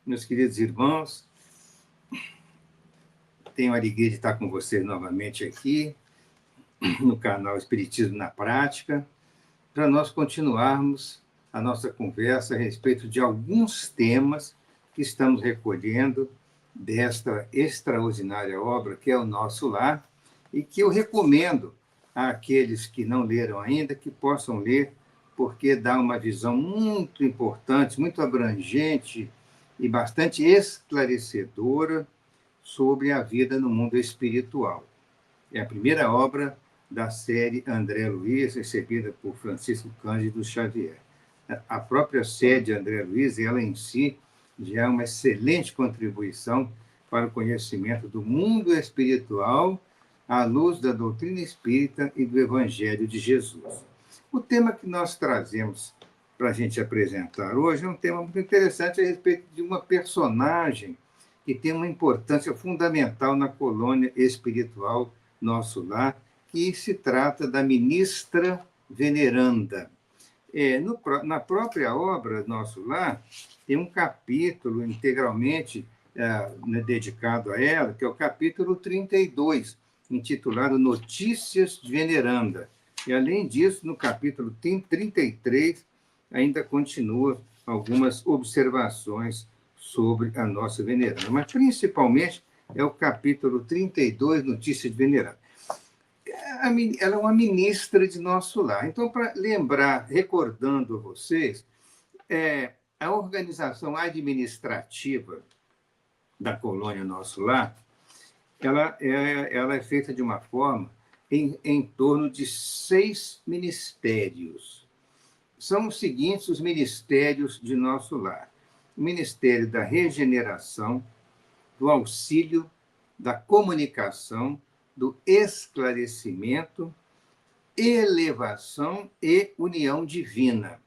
Meus queridos irmãos, tenho a alegria de estar com vocês novamente aqui, no canal Espiritismo na Prática, para nós continuarmos a nossa conversa a respeito de alguns temas que estamos recolhendo desta extraordinária obra que é o Nosso Lar, e que eu recomendo àqueles que não leram ainda, que possam ler, porque dá uma visão muito importante, muito abrangente e bastante esclarecedora sobre a vida no mundo espiritual. É a primeira obra da série André Luiz, recebida por Francisco Cândido Xavier. A própria série de André Luiz, ela em si, já é uma excelente contribuição para o conhecimento do mundo espiritual à luz da doutrina espírita e do Evangelho de Jesus. O tema que nós trazemos para a gente apresentar hoje é um tema muito interessante a respeito de uma personagem que tem uma importância fundamental na colônia espiritual Nosso Lar, que se trata da ministra veneranda. Na própria obra Nosso Lar, tem um capítulo integralmente dedicado a ela, que é o capítulo 32, intitulado Notícias de Veneranda. E, além disso, no capítulo 33, ainda continua algumas observações sobre a nossa veneranda. Mas, principalmente, é o capítulo 32, Notícias de Veneranda. Ela é uma ministra de Nosso Lar. Então, para lembrar, recordando a vocês, a organização administrativa da colônia Nosso Lar, ela é feita de uma forma em torno de 6 ministérios. São os seguintes os ministérios de Nosso Lar: o Ministério da Regeneração, do Auxílio, da Comunicação, do Esclarecimento, Elevação e União Divina.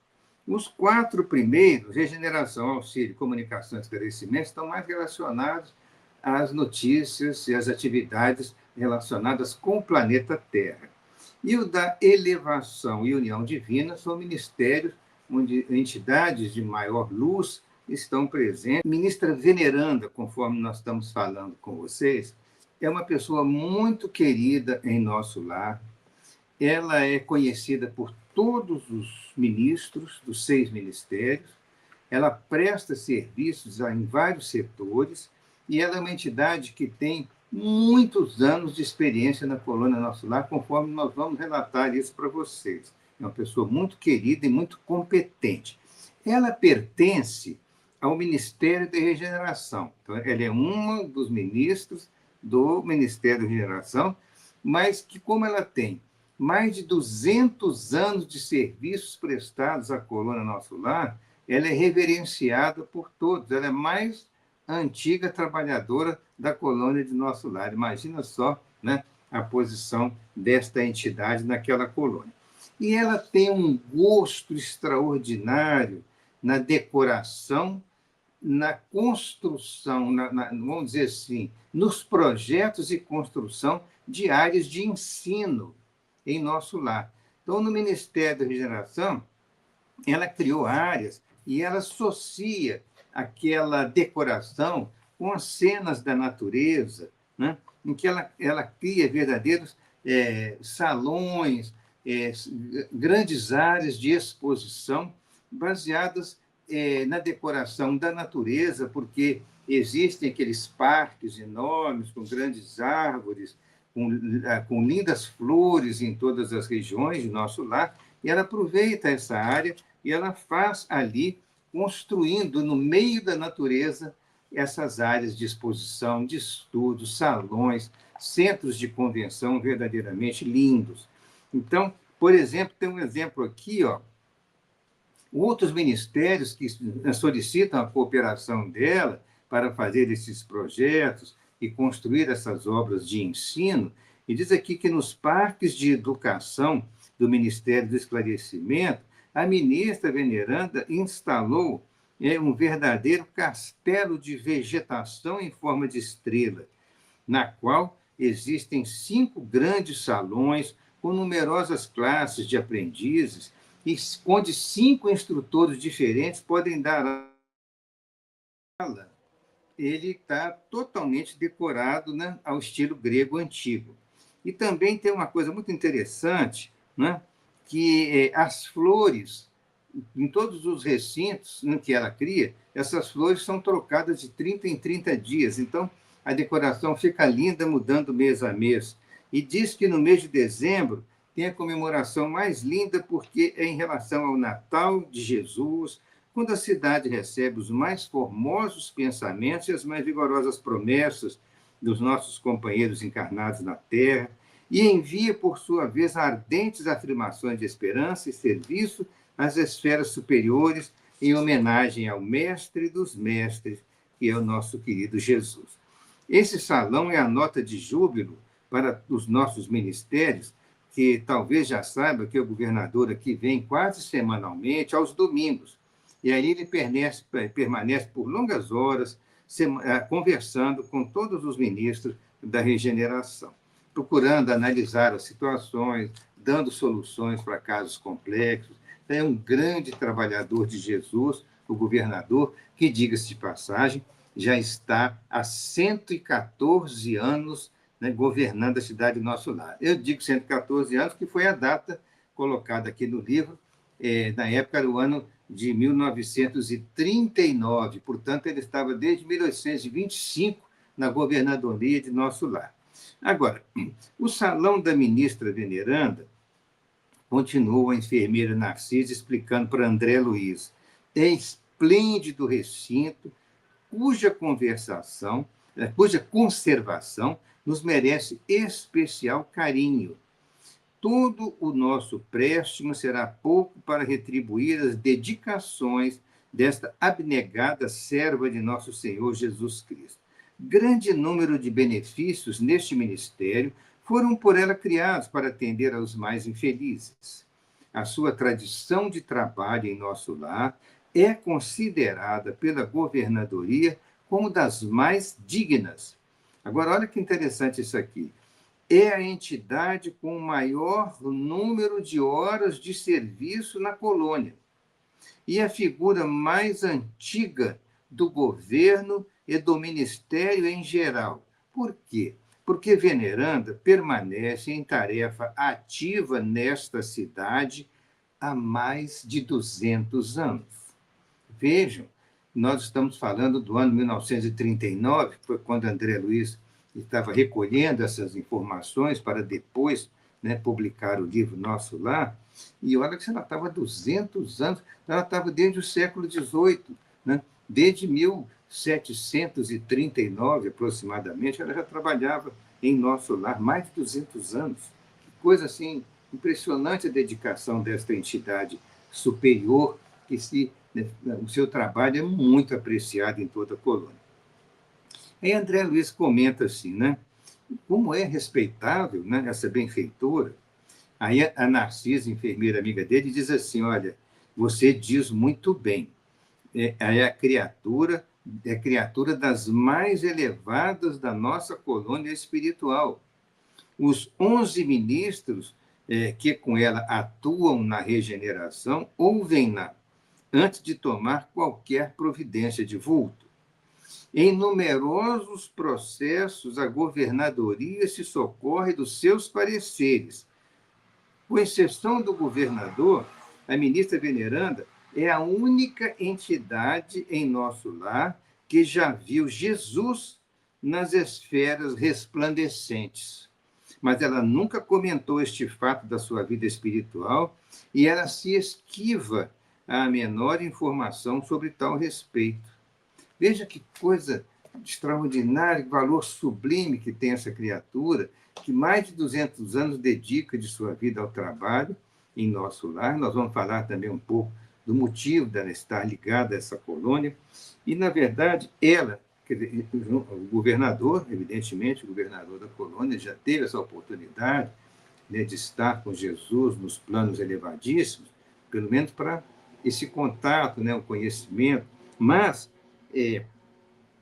Os 4 primeiros, regeneração, auxílio, comunicação e esclarecimento, estão mais relacionados às notícias e às atividades relacionadas com o planeta Terra. E o da elevação e união divina são ministérios onde entidades de maior luz estão presentes. Ministra veneranda, conforme nós estamos falando com vocês, é uma pessoa muito querida em Nosso Lar. Ela é conhecida por todos os ministros dos 6 ministérios. Ela presta serviços em vários setores e ela é uma entidade que tem muitos anos de experiência na colônia Nosso Lar, conforme nós vamos relatar isso para vocês. É uma pessoa muito querida e muito competente. Ela pertence ao Ministério da Regeneração. Então, ela é um dos ministros do Ministério da Regeneração, mas que, como ela tem mais de 200 anos de serviços prestados à colônia Nosso Lar, ela é reverenciada por todos. Ela é mais antiga trabalhadora da colônia de Nosso Lar. Imagina só, né, a posição desta entidade naquela colônia. E ela tem um gosto extraordinário na decoração, na construção, vamos dizer assim, nos projetos e construção de áreas de ensino em Nosso Lar. Então, no Ministério da Regeneração, ela criou áreas e ela associa aquela decoração com as cenas da natureza, né? Em que ela cria verdadeiros salões, grandes áreas de exposição baseadas na decoração da natureza, porque existem aqueles parques enormes, com grandes árvores, com lindas flores em todas as regiões de Nosso Lar, e ela aproveita essa área e ela faz ali, construindo no meio da natureza, essas áreas de exposição, de estudo, salões, centros de convenção verdadeiramente lindos. Então, por exemplo, tem um exemplo aqui, ó, outros ministérios que solicitam a cooperação dela para fazer esses projetos e construir essas obras de ensino, e diz aqui que nos parques de educação do Ministério do Esclarecimento, a ministra veneranda instalou um verdadeiro castelo de vegetação em forma de estrela, na qual existem 5 grandes salões com numerosas classes de aprendizes, onde 5 instrutores diferentes podem dar ele está totalmente decorado, né, ao estilo grego antigo. E também tem uma coisa muito interessante, né, que as flores, em todos os recintos, né, que ela cria, essas flores são trocadas de 30 em 30 dias. Então, a decoração fica linda, mudando mês a mês. E diz que no mês de dezembro tem a comemoração mais linda, porque é em relação ao Natal de Jesus, quando a cidade recebe os mais formosos pensamentos e as mais vigorosas promessas dos nossos companheiros encarnados na Terra, e envia, por sua vez, ardentes afirmações de esperança e serviço às esferas superiores, em homenagem ao Mestre dos Mestres, que é o nosso querido Jesus. Esse salão é a nota de júbilo para os nossos ministérios, que talvez já saiba que o governador aqui vem quase semanalmente, aos domingos. E aí ele permanece por longas horas conversando com todos os ministros da regeneração, procurando analisar as situações, dando soluções para casos complexos. É um grande trabalhador de Jesus, o governador, que, diga-se de passagem, já está há 114 anos, né, governando a cidade do nosso lar. Eu digo 114 anos, que foi a data colocada aqui no livro, na época era o ano de 1939, portanto, ele estava desde 1825 na governadoria de nosso lar. Agora, o salão da ministra veneranda, continua a enfermeira Narcisa explicando para André Luiz, é esplêndido recinto, cuja conservação nos merece especial carinho. Todo o nosso préstimo será pouco para retribuir as dedicações desta abnegada serva de nosso Senhor Jesus Cristo. Grande número de benefícios neste ministério foram por ela criados para atender aos mais infelizes. A sua tradição de trabalho em nosso lar é considerada pela governadoria como das mais dignas. Agora, olha que interessante isso aqui. É a entidade com o maior número de horas de serviço na colônia e a figura mais antiga do governo e do ministério em geral. Por quê? Porque veneranda permanece em tarefa ativa nesta cidade há mais de 200 anos. Vejam, nós estamos falando do ano 1939, que foi quando André Luiz estava recolhendo essas informações para depois, né, publicar o livro Nosso Lar, e olha que ela estava há 200 anos, ela estava desde o século XVIII, né? Desde 1739, aproximadamente, ela já trabalhava em Nosso Lar, mais de 200 anos. Que coisa assim, impressionante a dedicação desta entidade superior, que né, o seu trabalho é muito apreciado em toda a colônia. Aí André Luiz comenta assim, né? Como é respeitável, né, essa benfeitora. Aí a Narcisa, enfermeira amiga dele, diz assim, olha, você diz muito bem, é a criatura das mais elevadas da nossa colônia espiritual. Os 11 ministros que com ela atuam na regeneração ouvem-na antes de tomar qualquer providência de vulto. Em numerosos processos, a governadoria se socorre dos seus pareceres. Com exceção do governador, a ministra veneranda é a única entidade em nosso lar que já viu Jesus nas esferas resplandecentes. Mas ela nunca comentou este fato da sua vida espiritual e ela se esquiva a menor informação sobre tal respeito. Veja que coisa extraordinária, que valor sublime que tem essa criatura, que mais de 200 anos dedica de sua vida ao trabalho em nosso lar. Nós vamos falar também um pouco do motivo dela estar ligada a essa colônia. E, na verdade, ela, o governador, evidentemente, o governador da colônia, já teve essa oportunidade, né, de estar com Jesus nos planos elevadíssimos, pelo menos para esse contato, né, o conhecimento, mas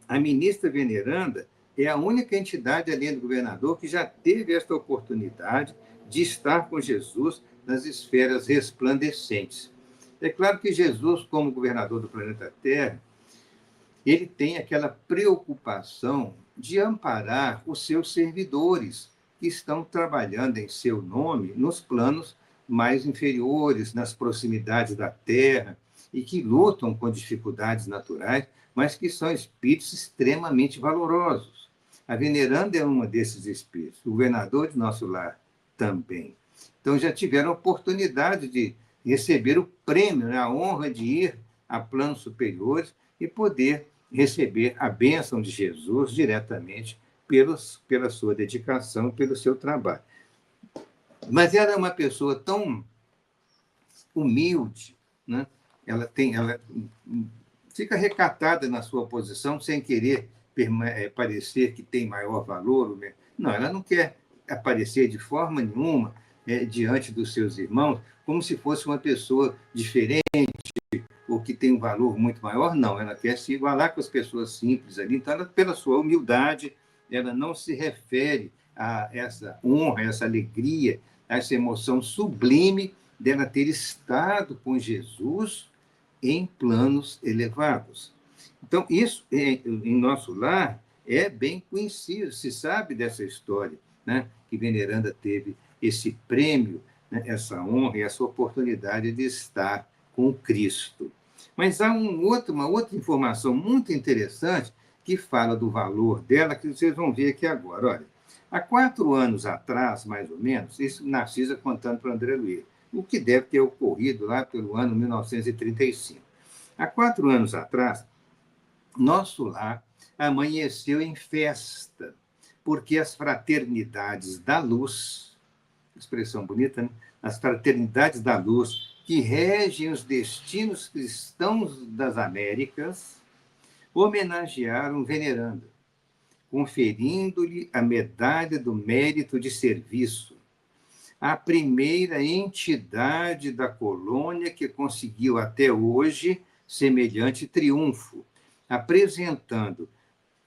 a ministra veneranda é a única entidade, além do governador, que já teve esta oportunidade de estar com Jesus nas esferas resplandecentes. É claro que Jesus, como governador do planeta Terra, ele tem aquela preocupação de amparar os seus servidores que estão trabalhando em seu nome nos planos mais inferiores, nas proximidades da terra, e que lutam com dificuldades naturais, mas que são espíritos extremamente valorosos. A veneranda é uma desses espíritos, o governador de nosso lar também. Então, já tiveram a oportunidade de receber o prêmio, né, a honra de ir a planos superiores e poder receber a bênção de Jesus diretamente pela sua dedicação, pelo seu trabalho. Mas ela é uma pessoa tão humilde, né? Ela fica recatada na sua posição, sem querer parecer que tem maior valor. Não, ela não quer aparecer de forma nenhuma diante dos seus irmãos como se fosse uma pessoa diferente ou que tem um valor muito maior. Não, ela quer se igualar com as pessoas simples ali. Então, ela, pela sua humildade, ela não se refere a essa honra, a essa alegria, a essa emoção sublime dela ter estado com Jesus em planos elevados. Então, isso, em nosso lar, é bem conhecido, se sabe dessa história, né? Que Veneranda teve esse prêmio, né? Essa honra e essa oportunidade de estar com Cristo. Mas há uma outra informação muito interessante que fala do valor dela, que vocês vão ver aqui agora. Olha, há 4 anos atrás, mais ou menos, isso Narcisa contando para André Luiz, o que deve ter ocorrido lá pelo ano 1935. Há 4 anos atrás, nosso lar amanheceu em festa, porque as fraternidades da luz, expressão bonita, né? As fraternidades da luz, que regem os destinos cristãos das Américas, homenagearam Veneranda, conferindo-lhe a medalha do mérito de serviço, a primeira entidade da colônia que conseguiu até hoje semelhante triunfo, apresentando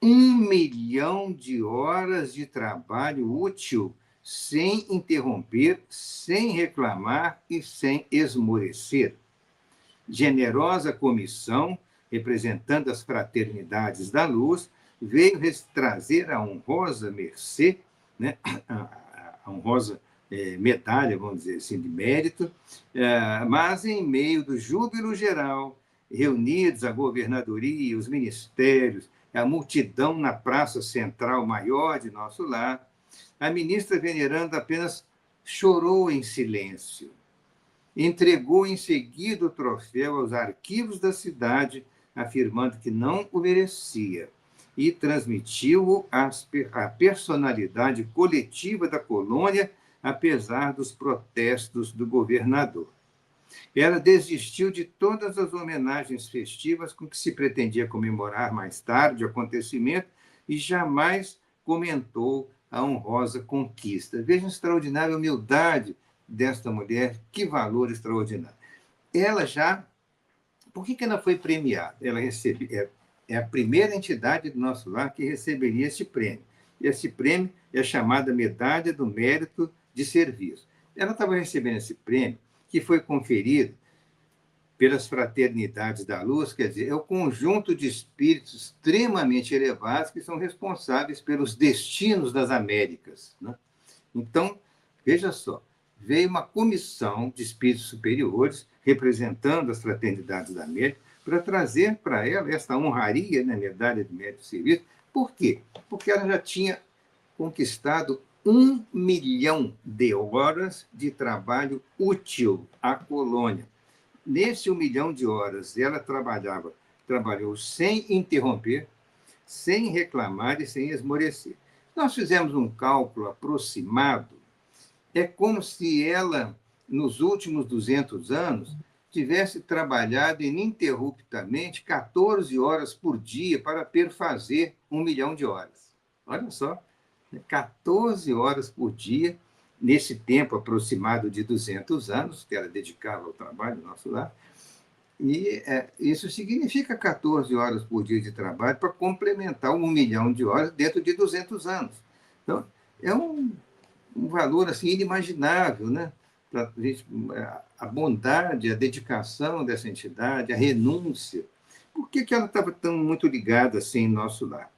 1 milhão de horas de trabalho útil, sem interromper, sem reclamar e sem esmorecer. Generosa comissão, representando as fraternidades da luz, veio trazer a honrosa mercê, né, a honrosa medalha, vamos dizer assim, de mérito, mas em meio do júbilo geral, reunidos a governadoria, os ministérios, a multidão na praça central maior de nosso lar, a ministra Veneranda apenas chorou em silêncio. Entregou em seguida o troféu aos arquivos da cidade, afirmando que não o merecia, e transmitiu-o à personalidade coletiva da colônia, apesar dos protestos do governador. Ela desistiu de todas as homenagens festivas com que se pretendia comemorar mais tarde o acontecimento e jamais comentou a honrosa conquista. Veja a extraordinária humildade desta mulher, que valor extraordinário. Ela já... Por que ela foi premiada? Ela é a primeira entidade do nosso lar que receberia esse prêmio. Esse prêmio é a chamada Medalha do Mérito de Serviço. Ela estava recebendo esse prêmio, que foi conferido pelas fraternidades da luz, quer dizer, é o conjunto de espíritos extremamente elevados que são responsáveis pelos destinos das Américas, né? Então, veja só, veio uma comissão de espíritos superiores, representando as fraternidades da América, para trazer para ela essa honraria, né, medalha de mérito de serviço. Por quê? Porque ela já tinha conquistado 1 milhão de horas de trabalho útil à colônia. Nesse 1 milhão de horas, ela trabalhou sem interromper, sem reclamar e sem esmorecer. Nós fizemos um cálculo aproximado. É como se ela, nos últimos 200 anos, tivesse trabalhado ininterruptamente 14 horas por dia para perfazer 1 milhão de horas. Olha só, 14 horas por dia, nesse tempo aproximado de 200 anos, que ela dedicava ao trabalho do nosso lar. E isso significa 14 horas por dia de trabalho para complementar 1 milhão de horas dentro de 200 anos. Então, é um valor assim, inimaginável, né? A bondade, a dedicação dessa entidade, a renúncia. por que ela estava tão muito ligada assim em nosso lar?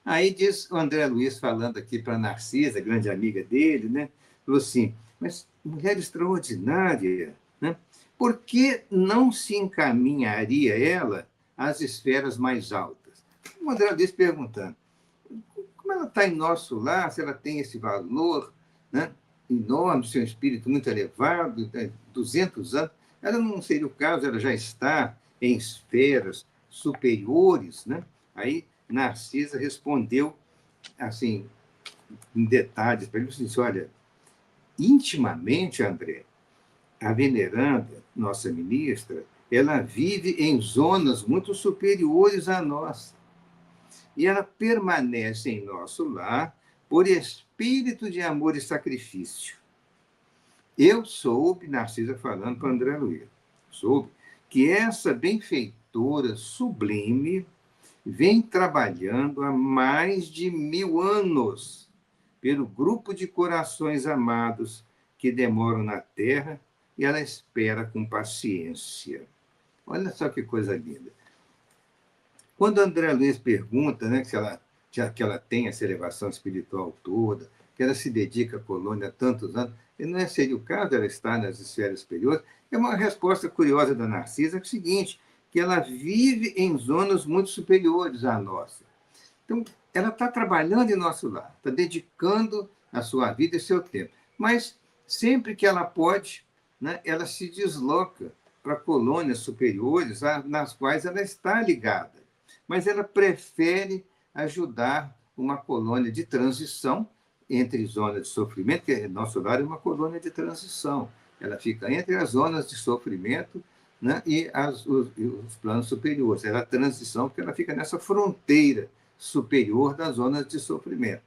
Aí diz o André Luiz, falando aqui para a Narcisa, grande amiga dele, né? Falou assim, mas mulher extraordinária, né? Por que não se encaminharia ela às esferas mais altas? O André Luiz perguntando, como ela está em nosso lar, se ela tem esse valor, né, enorme, seu espírito muito elevado, 200 anos, ela não seria o caso, ela já está em esferas superiores, né? Aí Narcisa respondeu, assim, em detalhes para ele, disse, olha, intimamente, André, a veneranda, nossa ministra, ela vive em zonas muito superiores à nossa. E ela permanece em nosso lar por espírito de amor e sacrifício. Eu soube, Narcisa falando para André Luiz, soube que essa benfeitora sublime vem trabalhando há mais de 1000 anos pelo grupo de corações amados que demoram na terra e ela espera com paciência. Olha só que coisa linda. Quando André Luiz pergunta, né, se ela, já que ela tem essa elevação espiritual toda, que ela se dedica à colônia há tantos anos, e não seria o caso dela estar nas esferas superiores, é uma resposta curiosa da Narcisa, que é o seguinte, que ela vive em zonas muito superiores à nossa. Então, ela está trabalhando em nosso lar, está dedicando a sua vida e seu tempo. Mas, sempre que ela pode, né, ela se desloca para colônias superiores nas quais ela está ligada. Mas ela prefere ajudar uma colônia de transição entre zonas de sofrimento, que nosso lar é uma colônia de transição. Ela fica entre as zonas de sofrimento, né, e os planos superiores. Ela é a transição, porque ela fica nessa fronteira superior das zonas de sofrimento.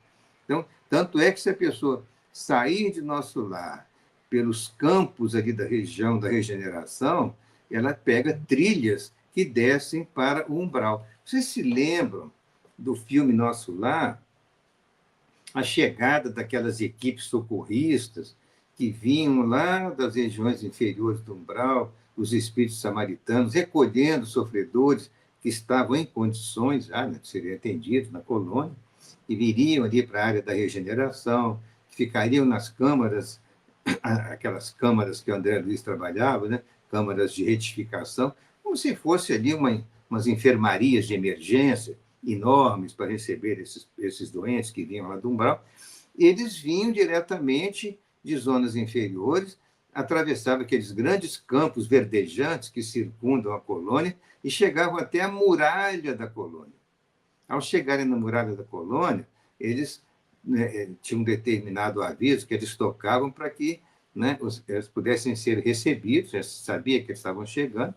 Então, tanto é que se a pessoa sair de nosso lar pelos campos ali da região da regeneração, ela pega trilhas que descem para o umbral. Vocês se lembram do filme Nosso Lar? A chegada daquelas equipes socorristas que vinham lá das regiões inferiores do umbral, os espíritos samaritanos, recolhendo sofredores que estavam em condições já, né, de serem atendidos na colônia, e viriam ali para a área da regeneração, ficariam nas câmaras, aquelas câmaras que o André Luiz trabalhava, né, câmaras de retificação, como se fosse ali umas enfermarias de emergência enormes para receber esses doentes que vinham lá do umbral. Eles vinham diretamente de zonas inferiores, atravessavam aqueles grandes campos verdejantes que circundam a colônia e chegavam até a muralha da colônia. Ao chegarem na muralha da colônia, eles, né, tinham um determinado aviso que eles tocavam para que, né, eles pudessem ser recebidos, já sabia que eles estavam chegando,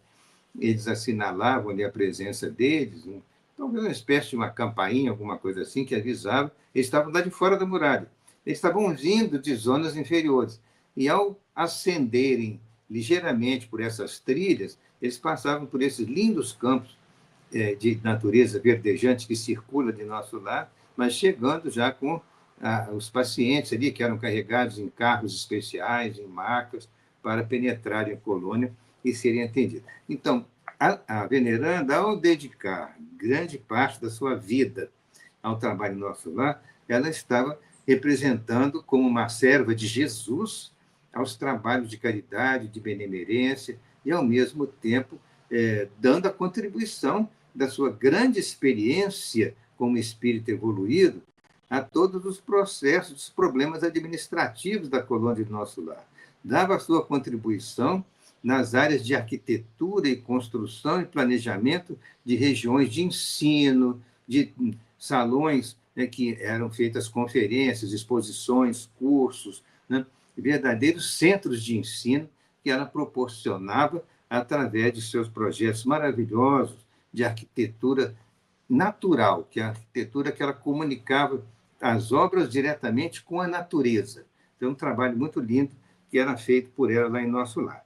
eles assinalavam ali a presença deles, talvez uma espécie de uma campainha, alguma coisa assim, que avisava, eles estavam lá de fora da muralha. Eles estavam vindo de zonas inferiores. E ao ascenderem ligeiramente por essas trilhas, eles passavam por esses lindos campos de natureza verdejante que circula de nosso lar, mas chegando já com os pacientes ali que eram carregados em carros especiais, em macas, para penetrarem a colônia e serem atendidos. Então, a veneranda, ao dedicar grande parte da sua vida ao trabalho em nosso lar, ela estava representando como uma serva de Jesus aos trabalhos de caridade, de benemerência, e, ao mesmo tempo, dando a contribuição da sua grande experiência como espírito evoluído a todos os processos, os problemas administrativos da colônia de nosso lar. Dava a sua contribuição nas áreas de arquitetura e construção e planejamento de regiões de ensino, de salões, né, que eram feitas conferências, exposições, cursos, né, verdadeiros centros de ensino que ela proporcionava através de seus projetos maravilhosos de arquitetura natural, que é a arquitetura que ela comunicava as obras diretamente com a natureza. Então, um trabalho muito lindo que era feito por ela lá em nosso lar.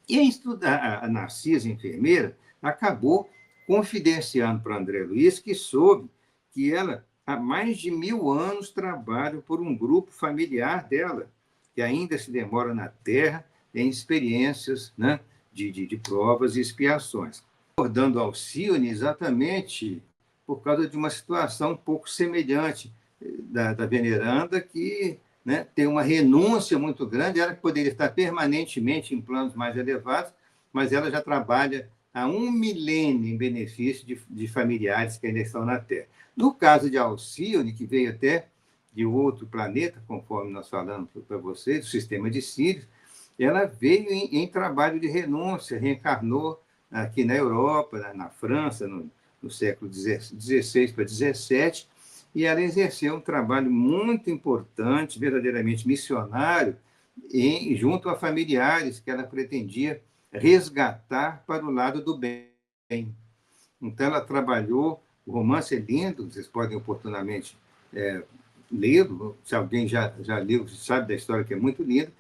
E a Narcisa, enfermeira, acabou confidenciando para André Luiz que soube que ela, há mais de 1000 anos, trabalha por um grupo familiar dela, que ainda se demora na Terra em experiências, né, de provas e expiações. abordando Alcione exatamente por causa de uma situação um pouco semelhante da veneranda, que, né, tem uma renúncia muito grande, ela poderia estar permanentemente em planos mais elevados, mas ela já trabalha há 1 milênio em benefício de familiares que ainda estão na Terra. No caso de Alcione, que veio até de outro planeta, conforme nós falamos para vocês, do sistema de Sírios, ela veio em trabalho de renúncia, reencarnou aqui na Europa, na França, no século XVI para XVII, e ela exerceu um trabalho muito importante, verdadeiramente missionário, junto a familiares que ela pretendia resgatar para o lado do bem. Então, ela trabalhou, o romance é lindo, vocês podem oportunamente lê-lo, se alguém já leu, sabe da história, que é muito linda,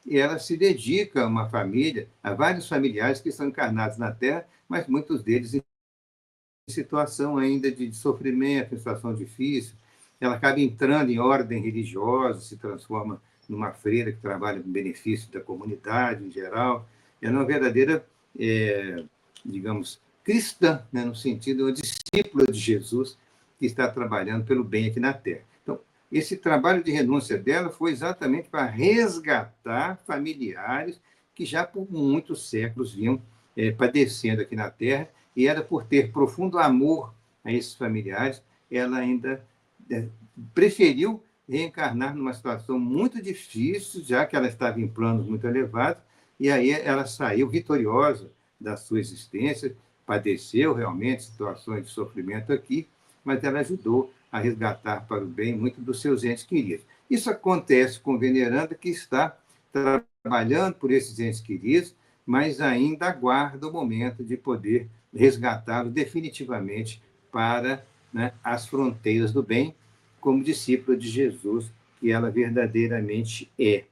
e ela se dedica a uma família, a vários familiares que estão encarnados na Terra, mas muitos deles em situação ainda de sofrimento, em situação difícil. Ela acaba entrando em ordem religiosa, se transforma numa freira que trabalha em benefício da comunidade em geral. Ela é uma verdadeira, digamos, cristã, né, no sentido de discípula de Jesus, que está trabalhando pelo bem aqui na Terra. Então, esse trabalho de renúncia dela foi exatamente para resgatar familiares que já por muitos séculos vinham padecendo aqui na Terra, e era por ter profundo amor a esses familiares, ela ainda preferiu reencarnar numa situação muito difícil, já que ela estava em planos muito elevados, e aí ela saiu vitoriosa da sua existência, padeceu realmente situações de sofrimento aqui, mas ela ajudou a resgatar para o bem muito dos seus entes queridos. Isso acontece com veneranda, que está trabalhando por esses entes queridos, mas ainda aguarda o momento de poder resgatá-lo definitivamente para, né, as fronteiras do bem, como discípula de Jesus, que ela verdadeiramente é.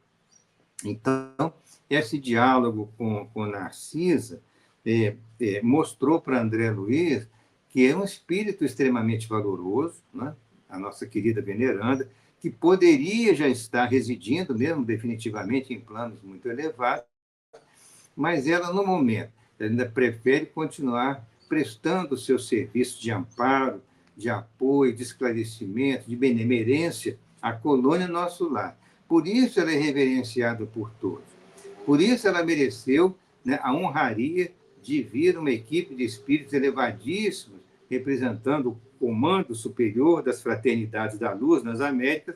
Então, esse diálogo com Narcisa mostrou para André Luiz que é um espírito extremamente valoroso, né? A nossa querida veneranda, que poderia já estar residindo mesmo definitivamente em planos muito elevados, mas ela, no momento, ainda prefere continuar prestando o seu serviço de amparo, de apoio, de esclarecimento, de benemerência à colônia Nosso Lar. Por isso ela é reverenciada por todos. Por isso ela mereceu, né, a honraria de vir uma equipe de espíritos elevadíssimos, representando o comando superior das Fraternidades da Luz nas Américas,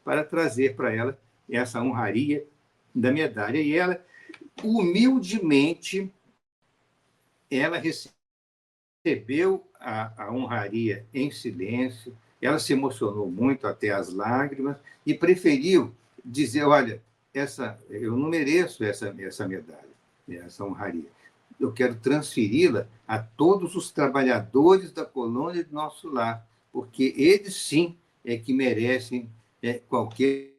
para trazer para ela essa honraria da medalha. E ela, humildemente, ela recebeu a honraria em silêncio, ela se emocionou muito até as lágrimas e preferiu dizer, olha, eu não mereço essa medalha, essa honraria. Eu quero transferi-la a todos os trabalhadores da colônia de Nosso Lar, porque eles sim é que merecem qualquer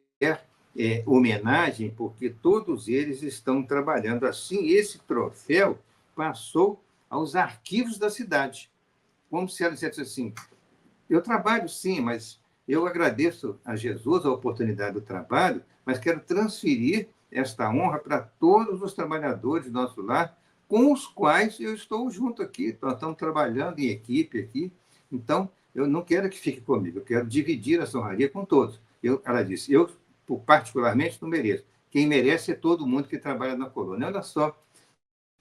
homenagem, porque todos eles estão trabalhando assim. Esse troféu passou aos arquivos da cidade, como se ela dissesse assim, eu trabalho sim, mas eu agradeço a Jesus a oportunidade do trabalho, mas quero transferir esta honra para todos os trabalhadores do Nosso Lar, com os quais eu estou junto aqui, nós estamos trabalhando em equipe aqui, então eu não quero que fique comigo, eu quero dividir essa honraria com todos. Ela disse, eu particularmente não mereço, quem merece é todo mundo que trabalha na colônia. Olha só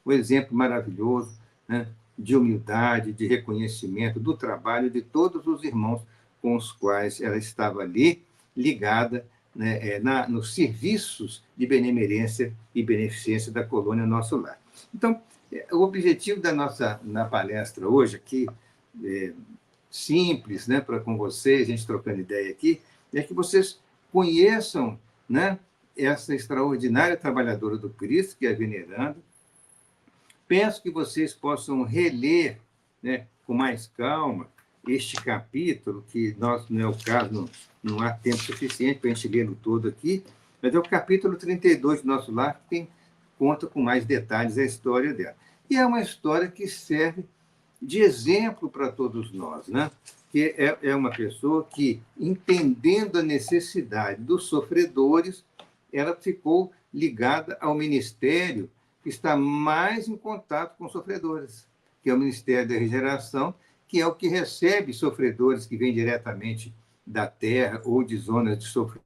o exemplo maravilhoso, né, de humildade, de reconhecimento do trabalho de todos os irmãos com os quais ela estava ali ligada, né, nos serviços de benemerência e beneficência da colônia Nosso Lar. Então, o objetivo da nossa palestra hoje aqui, simples, né, para com vocês, a gente trocando ideia aqui, é que vocês conheçam, né, essa extraordinária trabalhadora do Cristo, que é a veneranda. Peço que vocês possam reler, né, com mais calma este capítulo, que nós, não é o caso, não há tempo suficiente para a gente lê-lo todo aqui, mas é o capítulo 32 do Nosso Lar, que conta com mais detalhes a história dela. E é uma história que serve de exemplo para todos nós, né? Que é uma pessoa que, entendendo a necessidade dos sofredores, ela ficou ligada ao ministério que está mais em contato com os sofredores, que é o Ministério da Regeneração, que é o que recebe sofredores que vêm diretamente da terra ou de zonas de sofrimento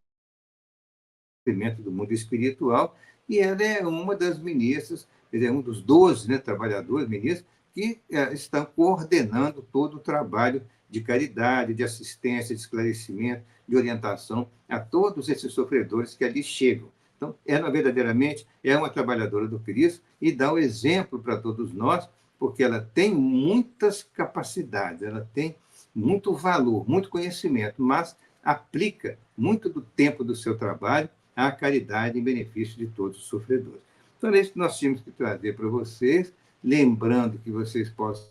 do mundo espiritual, e ela é uma das ministras, é um dos 12, né, trabalhadores, ministros, que estão coordenando todo o trabalho de caridade, de assistência, de esclarecimento, de orientação a todos esses sofredores que ali chegam. Então, ela verdadeiramente é uma trabalhadora do Cristo e dá o exemplo para todos nós, porque ela tem muitas capacidades, ela tem muito valor, muito conhecimento, mas aplica muito do tempo do seu trabalho à caridade em benefício de todos os sofredores. Então, é isso que nós tínhamos que trazer para vocês, lembrando que vocês possam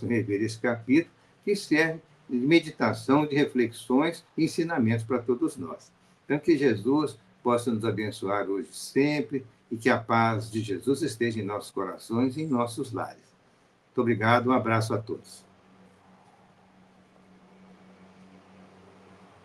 rever esse capítulo, que serve de meditação, de reflexões e ensinamentos para todos nós. Então, que Jesus possa nos abençoar hoje sempre e que a paz de Jesus esteja em nossos corações e em nossos lares. Muito obrigado, um abraço a todos.